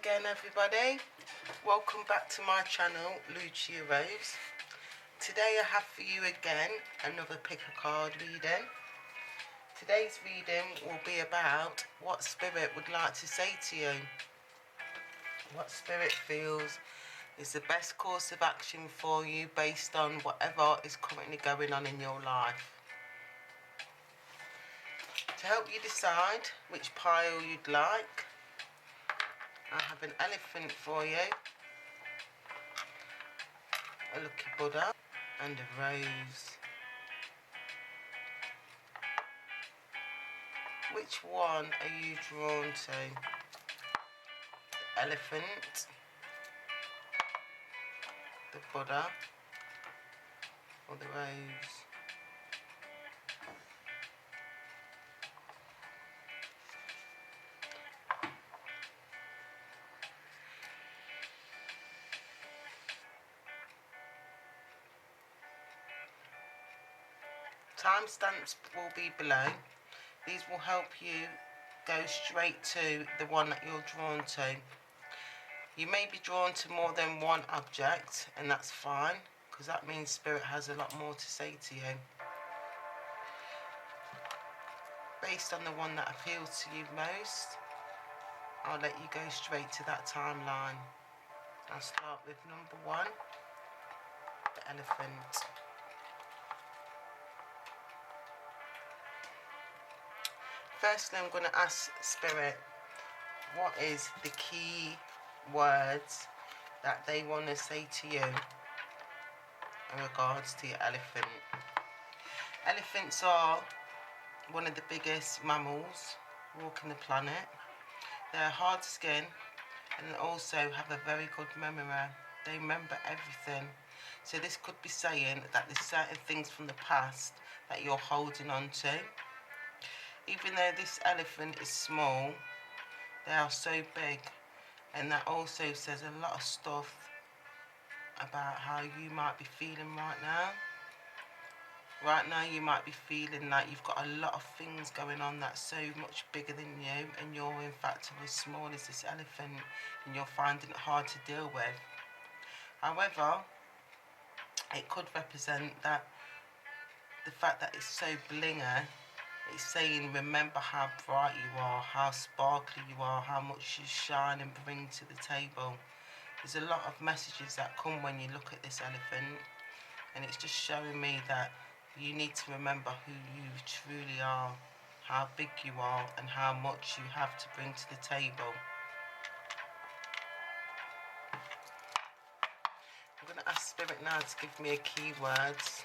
again, everybody. Welcome back to my channel, Lucia Rose. Today I have for you again another pick a card reading. Today's reading will be about what Spirit would like to say to you. What Spirit feels is the best course of action for you based on whatever is currently going on in your life. To help you decide which pile you'd like, I have an elephant for you, a lucky Buddha, and a rose. Which one are you drawn to? The elephant, the Buddha, or the rose? Timestamps will be below. These will help you go straight to the one that you're drawn to. You may be drawn to more than one object, and that's fine, because that means Spirit has a lot more to say to you. Based on the one that appeals to you most, I'll let you go straight to that timeline. I'll start with number 1, the elephant. Firstly, I'm going to ask Spirit, what is the key words that they want to say to you in regards to your elephant? Elephants are one of the biggest mammals walking the planet. They're hard skin and also have a very good memory. They remember everything. So this could be saying that there's certain things from the past that you're holding on to. Even though this elephant is small, they are so big, and that also says a lot of stuff about how you might be feeling right now. Right now you might be feeling like you've got a lot of things going on that's so much bigger than you, and you're in fact as small as this elephant, and you're finding it hard to deal with. However, it could represent that the fact that it's so blingy. It's saying, remember how bright you are, how sparkly you are, how much you shine and bring to the table. There's a lot of messages that come when you look at this elephant, and it's just showing me that you need to remember who you truly are, how big you are, and how much you have to bring to the table. I'm going to ask Spirit now to give me a keywords.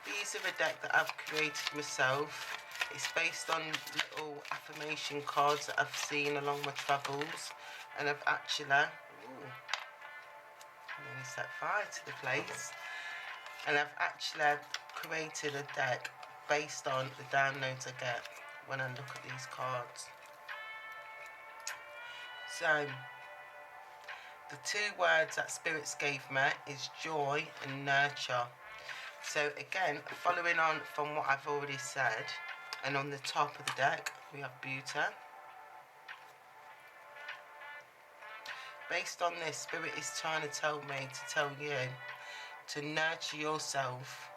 These are a deck that I've created myself. It's based on little affirmation cards that I've seen along my travels, and I've actually nearly set fire to the place, and I've actually created a deck based on the downloads I get when I look at these cards. So the 2 words that Spirits gave me is joy and nurture. So again, following on from what I've already said, and on the top of the deck we have beauty. Based on this, Spirit is trying to tell me to tell you to nurture yourself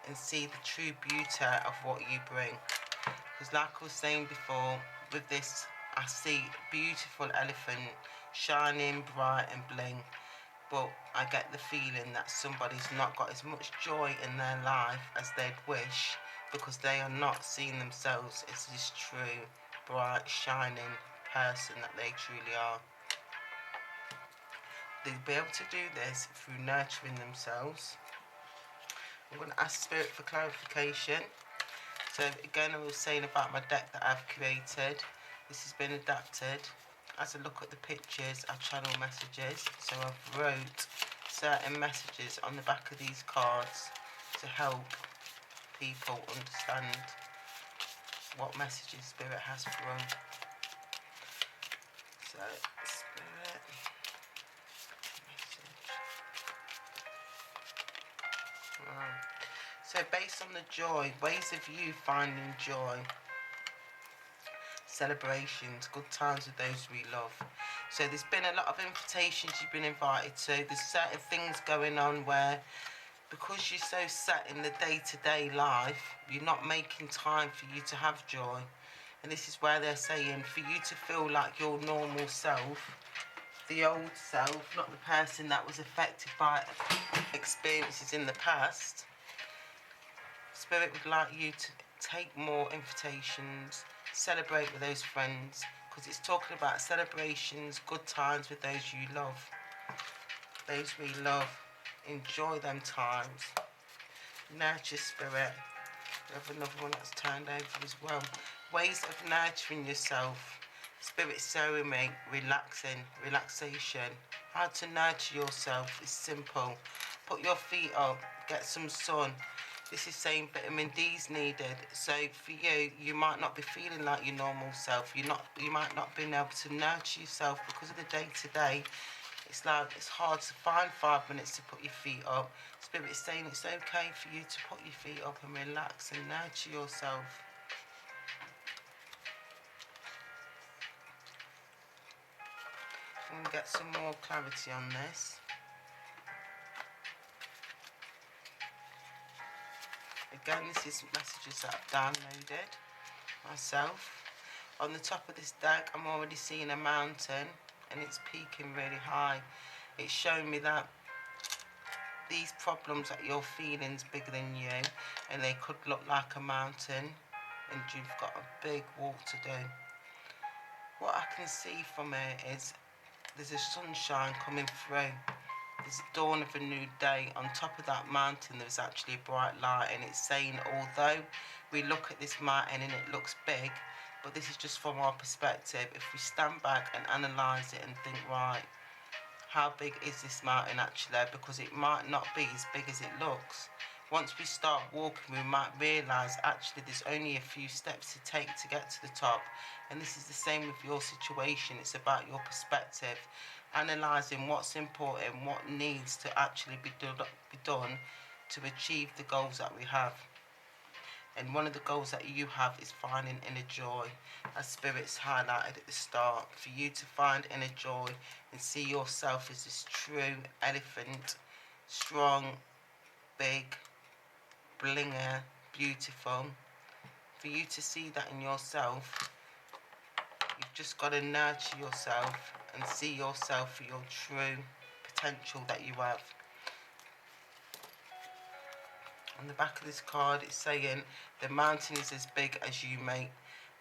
and see the true beauty of what you bring. Because like I was saying before, with this I see beautiful elephant shining bright and bling, but I get the feeling that somebody's not got as much joy in their life as they'd wish, because they are not seeing themselves as this true, bright, shining person that they truly are. They'll be able to do this through nurturing themselves. I'm going to ask Spirit for clarification. So again, I was saying about my deck that I've created. This has been adapted. As I look at the pictures, I channel messages. So I've wrote certain messages on the back of these cards to help people understand what messages Spirit has for them. So, Spirit, message. Right. So based on the joy, ways of you finding joy, celebrations, good times with those we love. So there's been a lot of invitations you've been invited to. There's certain things going on where, because you're so set in the day-to-day life, you're not making time for you to have joy. And this is where they're saying, for you to feel like your normal self, the old self, not the person that was affected by experiences in the past, Spirit would like you to take more invitations, celebrate with those friends, because it's talking about celebrations, good times with those you love. Those we love, enjoy them times. Nurture, Spirit. We have another one that's turned over as well. Ways of nurturing yourself. Spirit showing me relaxation. How to nurture yourself is simple. Put your feet up, get some sun. This is saying vitamin D is needed. So for you, you might not be feeling like your normal self. You might not be able to nurture yourself because of the day-to-day. It's like it's hard to find 5 minutes to put your feet up. Spirit is saying it's okay for you to put your feet up and relax and nurture yourself. I'm going to get some more clarity on this. Again, this is messages that I've downloaded myself. On the top of this deck, I'm already seeing a mountain and it's peaking really high. It's showing me that these problems that you're feeling is bigger than you, and they could look like a mountain, and you've got a big walk to do. What I can see from it is there's a sunshine coming through. There's the dawn of a new day. On top of that mountain, there's actually a bright light, and it's saying, although we look at this mountain and it looks big, but this is just from our perspective. If we stand back and analyse it and think, right, how big is this mountain actually? Because it might not be as big as it looks. Once we start walking, we might realise actually there's only a few steps to take to get to the top. And this is the same with your situation. It's about your perspective, analysing what's important, what needs to actually be done to achieve the goals that we have. And one of the goals that you have is finding inner joy, as Spirit's highlighted at the start. For you to find inner joy and see yourself as this true elephant, strong, big, blinger, beautiful. For you to see that in yourself, you've just got to nurture yourself and see yourself for your true potential that you have. On the back of this card, it's saying the mountain is as big as you may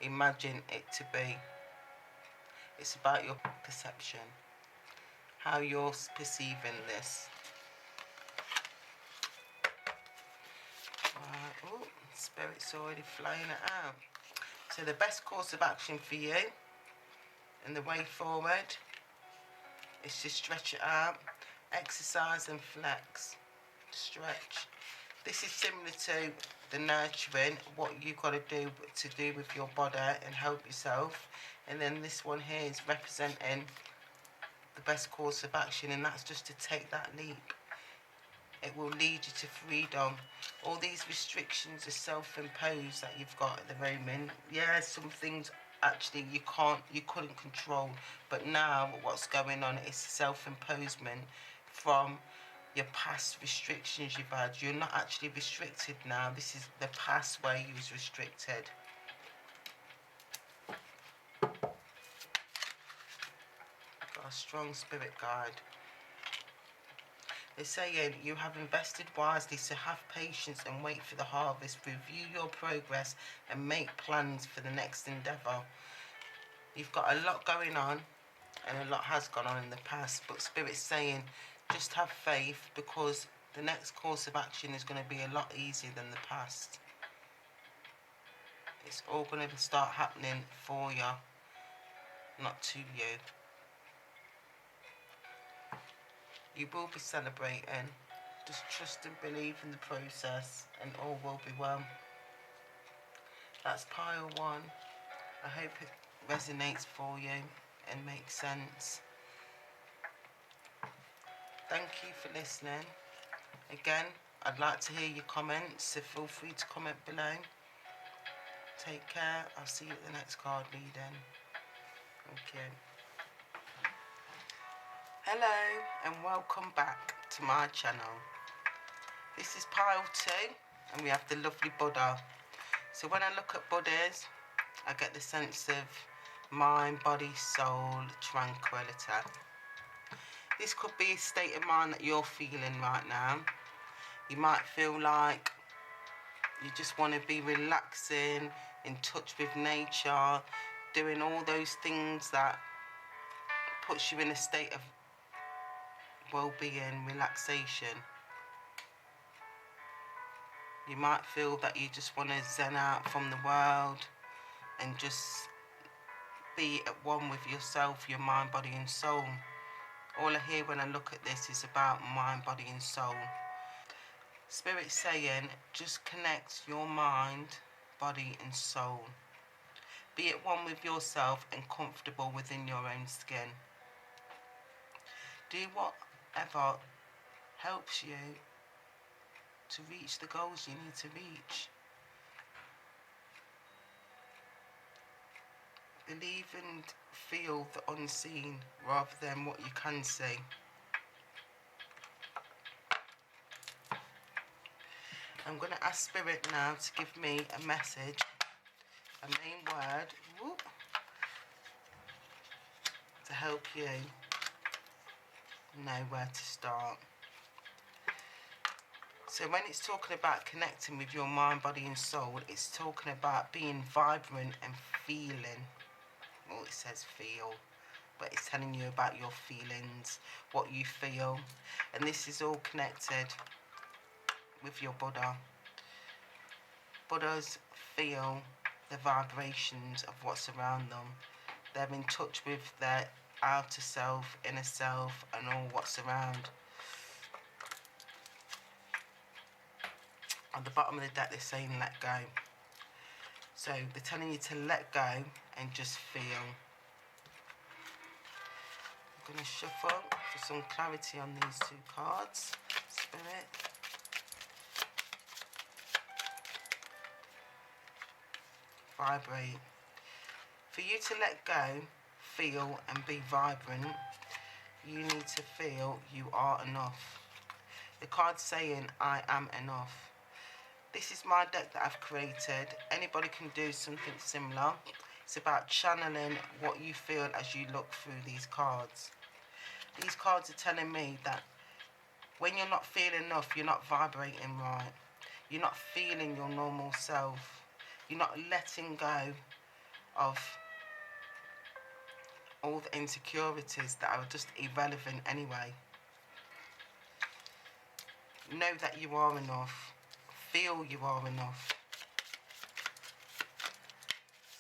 imagine it to be. It's about your perception, how you're perceiving this. Right. Oh, Spirit's already flying it out. So the best course of action for you and the way forward is to stretch it out, exercise and flex. Stretch. This is similar to the nurturing, what you've got to do with your body and help yourself. And then this one here is representing the best course of action, and that's just to take that leap. It will lead you to freedom. All these restrictions are self-imposed that you've got at the moment. Yeah, some things actually you couldn't control, but now what's going on is self-imposement from your past restrictions you've had. You're not actually restricted now. This is the past where you was restricted. Got a strong spirit guide. They're saying you have invested wisely, so have patience and wait for the harvest. Review your progress and make plans for the next endeavour. You've got a lot going on, and a lot has gone on in the past, but Spirit's saying just have faith, because the next course of action is going to be a lot easier than the past. It's all going to start happening for you, not to you. You will be celebrating. Just trust and believe in the process, and all will be well. That's pile 1. I hope it resonates for you and makes sense. Thank you for listening. Again, I'd like to hear your comments, so feel free to comment below. Take care. I'll see you at the next card reading. Thank you. Hello and welcome back to my channel. This is pile 2 and we have the lovely Buddha. So when I look at Buddhas, I get the sense of mind, body, soul, tranquility. This could be a state of mind that you're feeling right now. You might feel like you just want to be relaxing, in touch with nature, doing all those things that puts you in a state of well-being, relaxation. You might feel that you just want to zen out from the world and just be at one with yourself, your mind, body and soul. All I hear when I look at this is about mind, body and soul. Spirit's saying just connect your mind, body and soul. Be at one with yourself and comfortable within your own skin. Do whatever helps you to reach the goals you need to reach. Believe and feel the unseen rather than what you can see. I'm going to ask Spirit now to give me a message, a main word, to help you know where to start. So when it's talking about connecting with your mind, body and soul, it's talking about being vibrant and feeling. Well, it says feel, but it's telling you about your feelings, what you feel. And this is all connected with your Buddha. Buddhas feel the vibrations of what's around them. They're in touch with their outer self, inner self, and all what's around. On the bottom of the deck, they're saying let go. So they're telling you to let go and just feel. I'm going to shuffle for some clarity on these 2 cards. Spirit. Vibrate. For you to let go, feel and be vibrant, you need to feel you are enough. The card's saying I am enough. This is my deck that I've created. Anybody can do something similar. It's about channeling what you feel as you look through these cards. These cards are telling me that when you're not feeling enough, you're not vibrating right. You're not feeling your normal self. You're not letting go of all the insecurities that are just irrelevant anyway. Know that you are enough. Feel you are enough.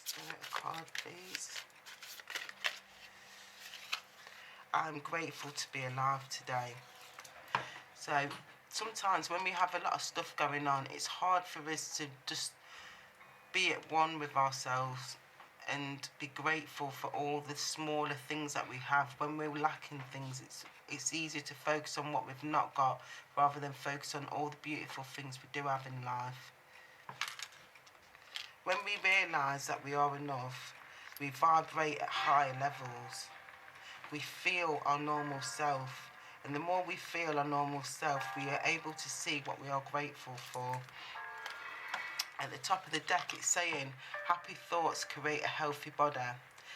Spirit card, please. I'm grateful to be alive today. So sometimes when we have a lot of stuff going on, it's hard for us to just be at one with ourselves and be grateful for all the smaller things that we have. When we're lacking things, it's easier to focus on what we've not got rather than focus on all the beautiful things we do have in life. When we realise that we are enough, we vibrate at higher levels. We feel our normal self, and the more we feel our normal self, we are able to see what we are grateful for. At the top of the deck, it's saying, happy thoughts create a healthy body.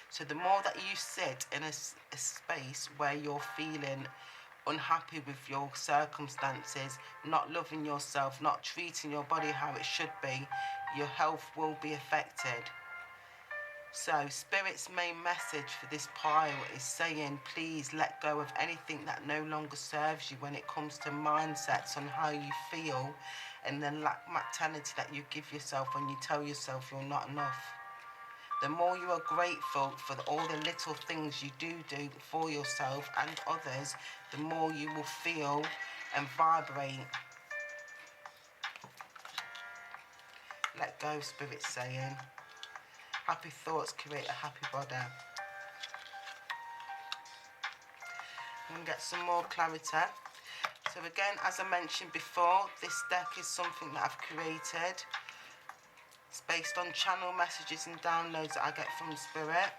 So the more that you sit in a space where you're feeling unhappy with your circumstances, not loving yourself, not treating your body how it should be, your health will be affected. So Spirit's main message for this pile is saying, please let go of anything that no longer serves you when it comes to mindsets on how you feel and the lack mentality that you give yourself when you tell yourself you're not enough. The more you are grateful for all the little things you do for yourself and others, the more you will feel and vibrate. Let go, Spirit's saying. Happy thoughts create a happy body. I'm going to get some more clarity. So again, as I mentioned before, this deck is something that I've created. It's based on channel messages and downloads that I get from Spirit.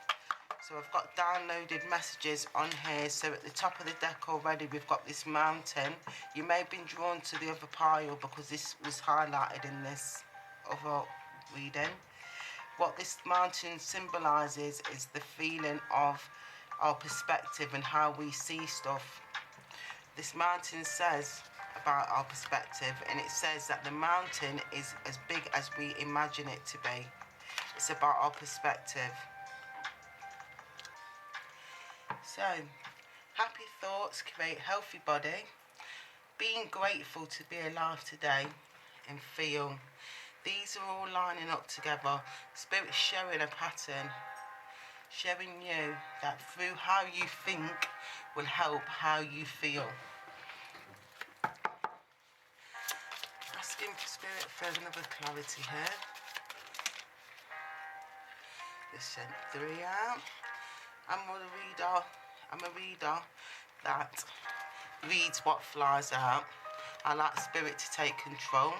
So I've got downloaded messages on here. So at the top of the deck already we've got this mountain. You may have been drawn to the other pile because this was highlighted in this other reading. What this mountain symbolises is the feeling of our perspective and how we see stuff. This mountain says about our perspective, and it says that the mountain is as big as we imagine it to be. It's about our perspective. So, happy thoughts create healthy body. Being grateful to be alive today and feel. These are all lining up together. Spirit's showing a pattern, showing you that through how you think will help how you feel. Asking for Spirit for another clarity here. Just sent 3 out. I'm a reader that reads what flies out. I like Spirit to take control.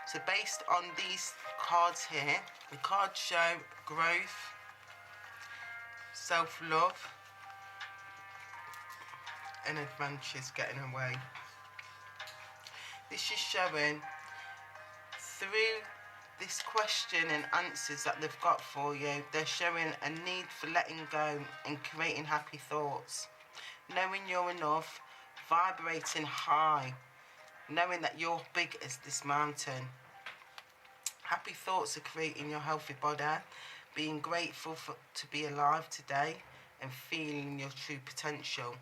So based on these cards here, the cards show growth, self-love, and adventures getting away. This is showing through this question and answers that they've got for you, they're showing a need for letting go and creating happy thoughts. Knowing you're enough, vibrating high, knowing that you're big as this mountain. Happy thoughts are creating your healthy body, being grateful to be alive today and feeling your true potential.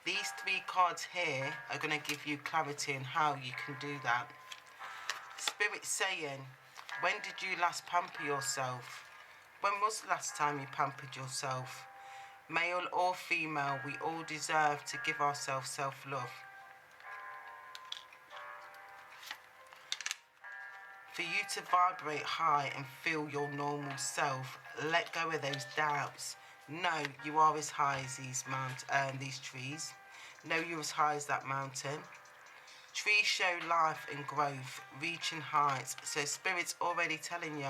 These 3 cards here are going to give you clarity on how you can do that. Spirit saying, when did you last pamper yourself? When was the last time you pampered yourself? Male or female, we all deserve to give ourselves self-love. For you to vibrate high and feel your normal self, let go of those doubts. Know you are as high as these trees. Know you're as high as that mountain. Trees show life and growth, reaching heights. So Spirit's already telling you,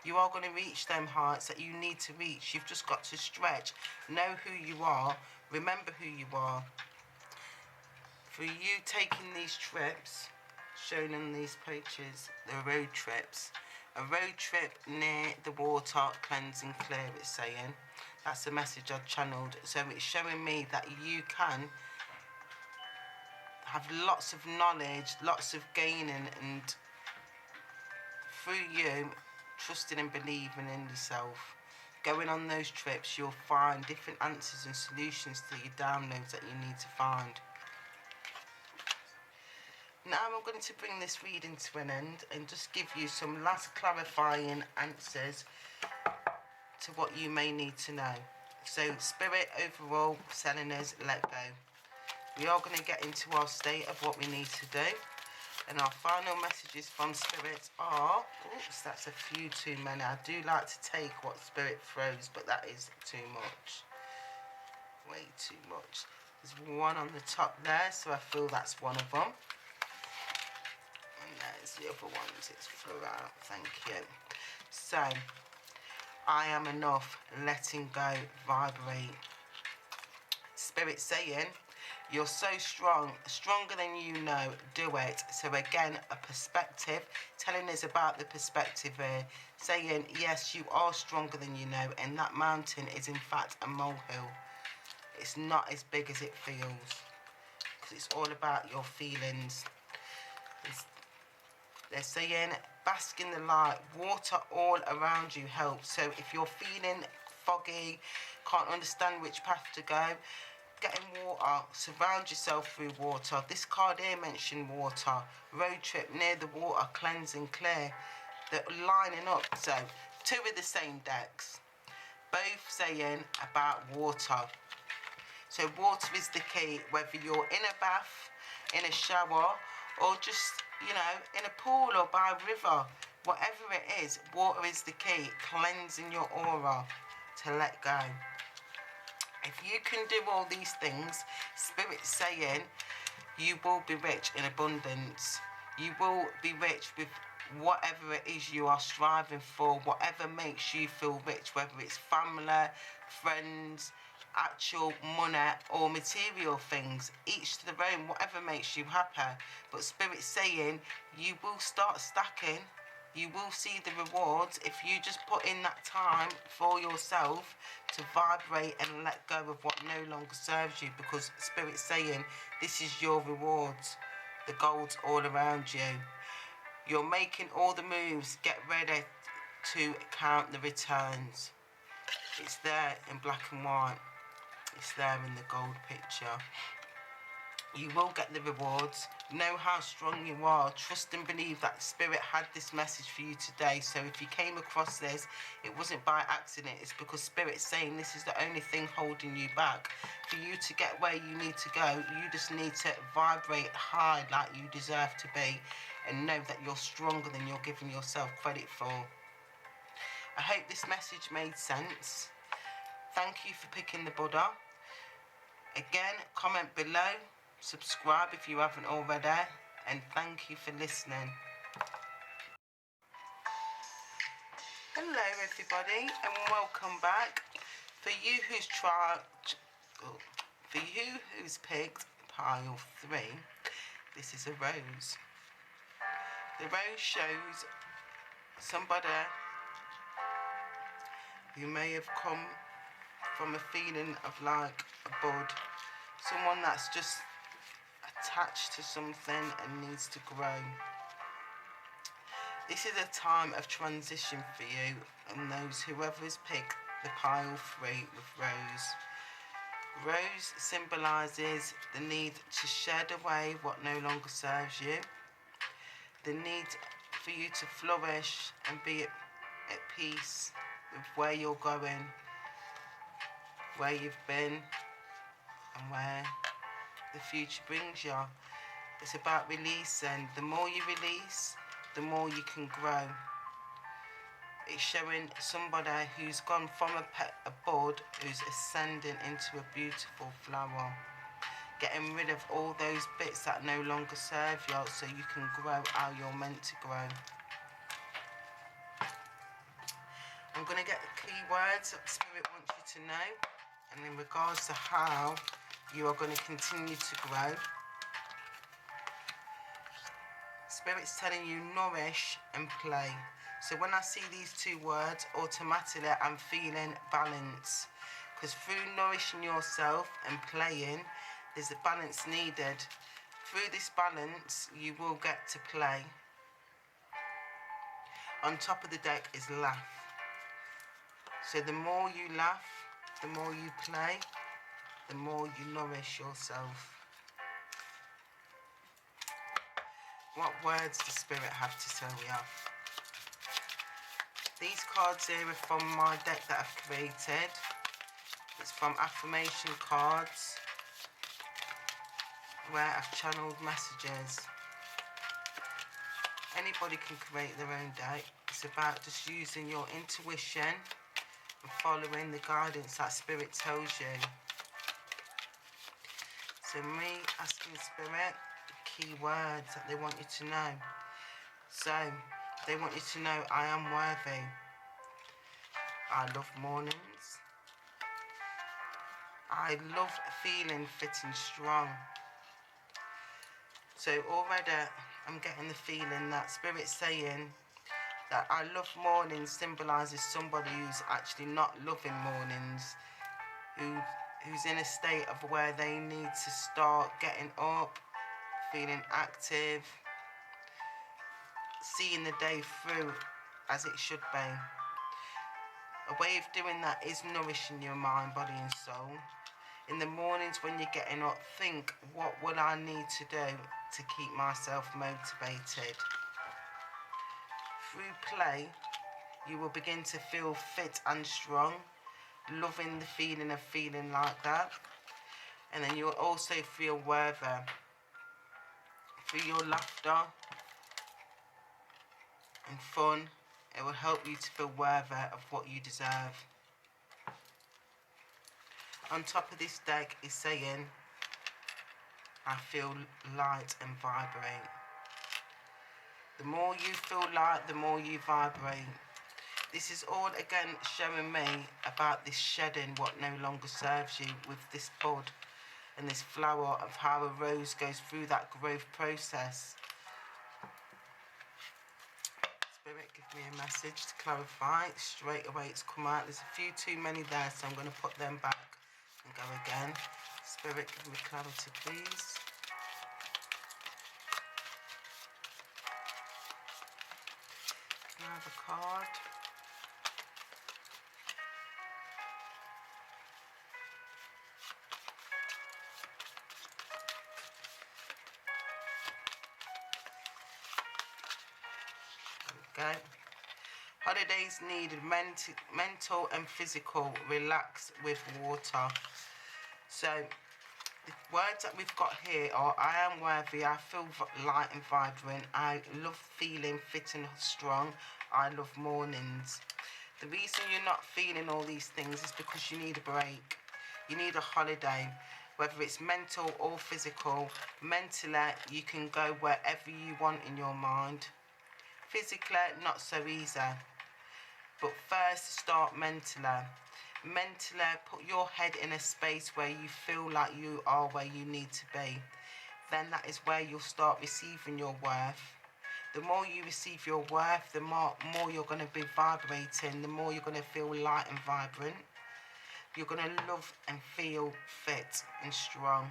you are going to reach them heights that you need to reach. You've just got to stretch. Know who you are. Remember who you are. For you taking these trips, shown in these pictures, the road trips. A road trip near the water, cleansing clear, it's saying. That's the message I've channeled. So it's showing me that you can have lots of knowledge, lots of gaining, and through you trusting and believing in yourself, going on those trips, you'll find different answers and solutions to your downloads that you need to find. Now I'm going to bring this reading to an end and just give you some last clarifying answers to what you may need to know. So Spirit overall telling us let go. We are going to get into our state of what we need to do. And our final messages from Spirit are... Oops, that's a few too many. I do like to take what Spirit throws, but that is too much. Way too much. There's one on the top there, so I feel that's one of them. And there's the other ones it's throughout. Thank you. So, I am enough. Letting go. Vibrate. Spirit saying... You're so strong, stronger than you know, do it. So again, a perspective, telling us about the perspective here, saying, yes, you are stronger than you know, and that mountain is in fact a molehill. It's not as big as it feels, because it's all about your feelings. They're saying, bask in the light, water all around you helps. So if you're feeling foggy, can't understand which path to go, get in water, surround yourself through water. This card here mentioned water. Road trip near the water, cleansing clear. They're lining up. So 2 of the same decks, both saying about water. So water is the key, whether you're in a bath, in a shower, or just, you know, in a pool or by a river. Whatever it is, water is the key, cleansing your aura to let go. If you can do all these things, Spirit's saying you will be rich in abundance. You will be rich with whatever it is you are striving for, whatever makes you feel rich, whether it's family, friends, actual money or material things, each to their own, whatever makes you happy. But Spirit's saying you will start stacking, you will see the rewards if you just put in that time for yourself to vibrate and let go of what no longer serves you, because Spirit's saying this is your rewards. The gold's all around you. You're making all the moves. Get ready to count the returns. It's there in black and white. It's there in the gold picture. You will get the rewards. Know how strong you are. Trust and believe that Spirit had this message for you today. So if you came across this, it wasn't by accident. It's because Spirit's saying this is the only thing holding you back. For you to get where you need to go, you just need to vibrate high like you deserve to be, and know that you're stronger than you're giving yourself credit for. I hope this message made sense. Thank you for picking the Buddha. Again, comment below, subscribe if you haven't already, and thank you for listening. Hello everybody, and welcome back. For you who's picked pile 3, this is a rose. The rose shows somebody who may have come from a feeling of like a bud, someone that's just attached to something and needs to grow. This is a time of transition for you and whoever's picked the pile 3 with rose. Rose symbolises the need to shed away what no longer serves you, the need for you to flourish and be at peace with where you're going, where you've been, and where the future brings you. It's about releasing. The more you release, the more you can grow. It's showing somebody who's gone from a bud who's ascending into a beautiful flower, getting rid of all those bits that no longer serve you so you can grow how you're meant to grow. I'm going to get the key words that Spirit wants you to know, and in regards to how you are going to continue to grow. Spirit's telling you nourish and play. So when I see these 2 words, automatically I'm feeling balance. Because through nourishing yourself and playing, there's a balance needed. Through this balance, you will get to play. On top of the deck is laugh. So the more you laugh, the more you play, the more you nourish yourself. What words does Spirit have to tell you? These cards here are from my deck that I've created. It's from affirmation cards where I've channeled messages. Anybody can create their own deck. It's about just using your intuition and following the guidance that Spirit tells you. So me asking Spirit key words that they want you to know. So they want you to know I am worthy. I love mornings. I love feeling fit and strong. So already I'm getting the feeling that Spirit's saying that I love mornings symbolises somebody who's actually not loving mornings, who's in a state of where they need to start getting up, feeling active, seeing the day through as it should be. A way of doing that is nourishing your mind, body and soul. In the mornings when you're getting up, think, what will I need to do to keep myself motivated? Through play, you will begin to feel fit and strong, loving the feeling of feeling like that. And then you'll also feel worthy. Through your laughter and fun, it will help you to feel worthy of what you deserve. On top of this deck is saying, I feel light and vibrate. The more you feel light, the more you vibrate. This is all again showing me about this shedding what no longer serves you with this bud and this flower, of how a rose goes through that growth process. Spirit, give me a message to clarify. Straight away it's come out. There's a few too many there, so I'm going to put them back and go again. Spirit, give me clarity, please. Can I have a card? There we go. Holidays needed, mental and physical. Relax with water. So the words that we've got here are: I am worthy, I feel light and vibrant, I love feeling fit and strong, I love mornings. The reason you're not feeling all these things is because you need a break. You need a holiday, whether it's mental or physical. Mentally, you can go wherever you want in your mind. Physically, not so easy. But first, start mentally. Mentally, put your head in a space where you feel like you are where you need to be. Then that is where you'll start receiving your worth. The more you receive your worth, the more you're going to be vibrating, the more you're going to feel light and vibrant. You're going to love and feel fit and strong.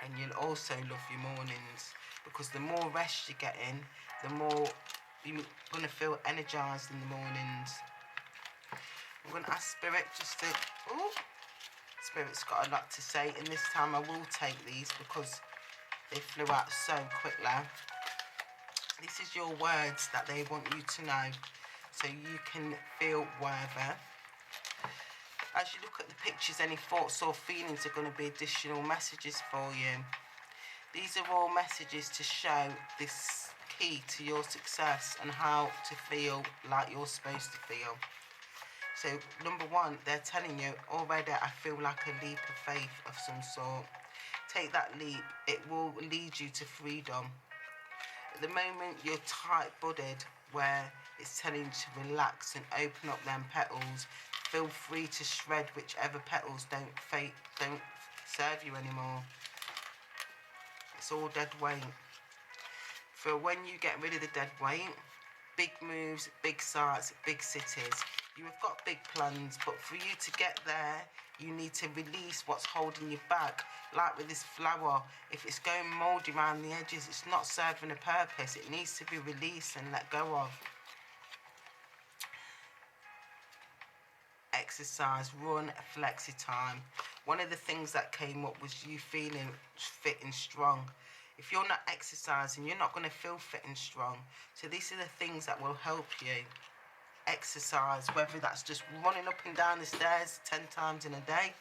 And you'll also love your mornings, because the more rest you get in, the more you're going to feel energized in the mornings. I'm going to ask Spirit just to... Ooh, Spirit's got a lot to say, and this time I will take these because they flew out so quickly. This is your words that they want you to know, so you can feel worthy. As you look at the pictures, any thoughts or feelings are going to be additional messages for you. These are all messages to show this key to your success and how to feel like you're supposed to feel. So, number one, they're telling you, already I feel like a leap of faith of some sort. Take that leap. It will lead you to freedom. At the moment, you're tight-budded, where it's telling you to relax and open up them petals. Feel free to shred whichever petals don't serve you anymore. It's all dead weight. For when you get rid of the dead weight, big moves, big sites, big cities. You have got big plans, but for you to get there, you need to release what's holding you back. Like with this flower, if it's going mouldy around the edges, it's not serving a purpose. It needs to be released and let go of. Exercise, run, flexi time. One of the things that came up was you feeling fit and strong. If you're not exercising, you're not going to feel fit and strong. So these are the things that will help you. Exercise, whether that's just running up and down the stairs 10 times in a day,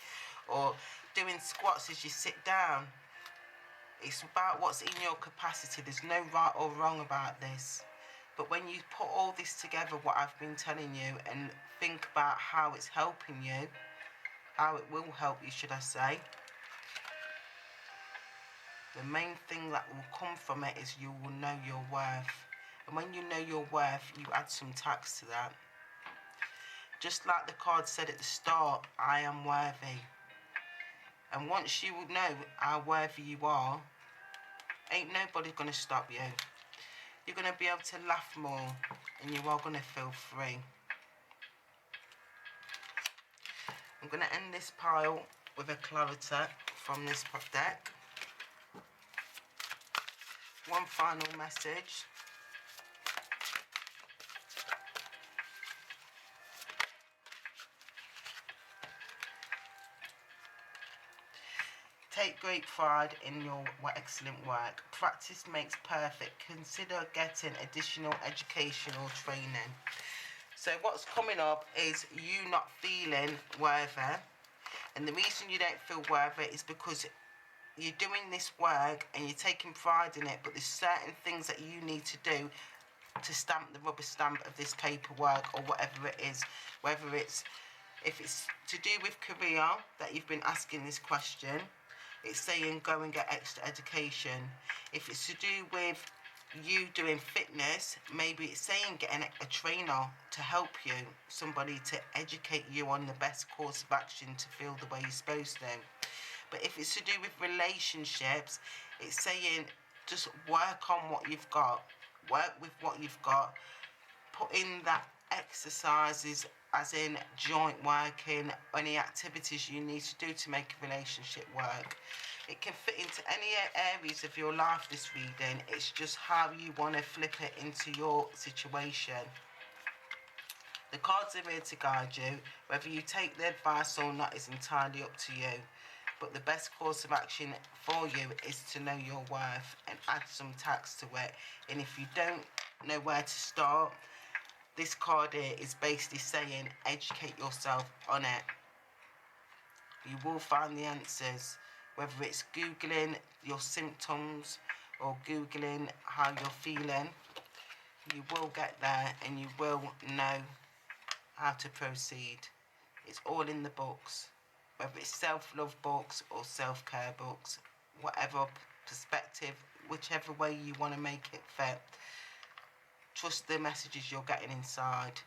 or doing squats as you sit down. It's about what's in your capacity. There's no right or wrong about this. But when you put all this together, what I've been telling you, and think about how it's helping you, how it will help you, should I say, the main thing that will come from it is you will know your worth. And when you know your worth, you add some tax to that. Just like the card said at the start, I am worthy. And once you will know how worthy you are, ain't nobody going to stop you. You're going to be able to laugh more, and you are going to feel free. I'm going to end this pile with a clarity from this deck. One final message. Take great pride in your excellent work. Practice makes perfect. Consider getting additional education or training. So what's coming up is you not feeling worthy. And the reason you don't feel worthy is because you're doing this work and you're taking pride in it, but there's certain things that you need to do to stamp the rubber stamp of this paperwork or whatever it is. Whether it's, if it's to do with career that you've been asking this question, it's saying go and get extra education. If it's to do with you doing fitness, maybe it's saying getting a trainer to help you, somebody to educate you on the best course of action to feel the way you're supposed to. But if it's to do with relationships, it's saying just work on what you've got, work with what you've got, put in that exercises, as in joint working, any activities you need to do to make a relationship work. It can fit into any areas of your life, this reading. It's just how you want to flip it into your situation. The cards are here to guide you. Whether you take the advice or not is entirely up to you. But the best course of action for you is to know your worth and add some tax to it. And if you don't know where to start, this card here is basically saying educate yourself on it. You will find the answers, whether it's Googling your symptoms or Googling how you're feeling. You will get there and you will know how to proceed. It's all in the books, whether it's self-love books or self-care books, whatever perspective, whichever way you want to make it fit. Trust the messages you're getting inside.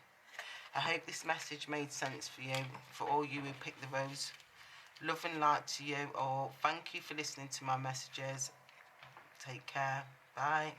I hope this message made sense for you, for all you who picked the rose. Love and light to you all. Thank you for listening to my messages. Take care. Bye.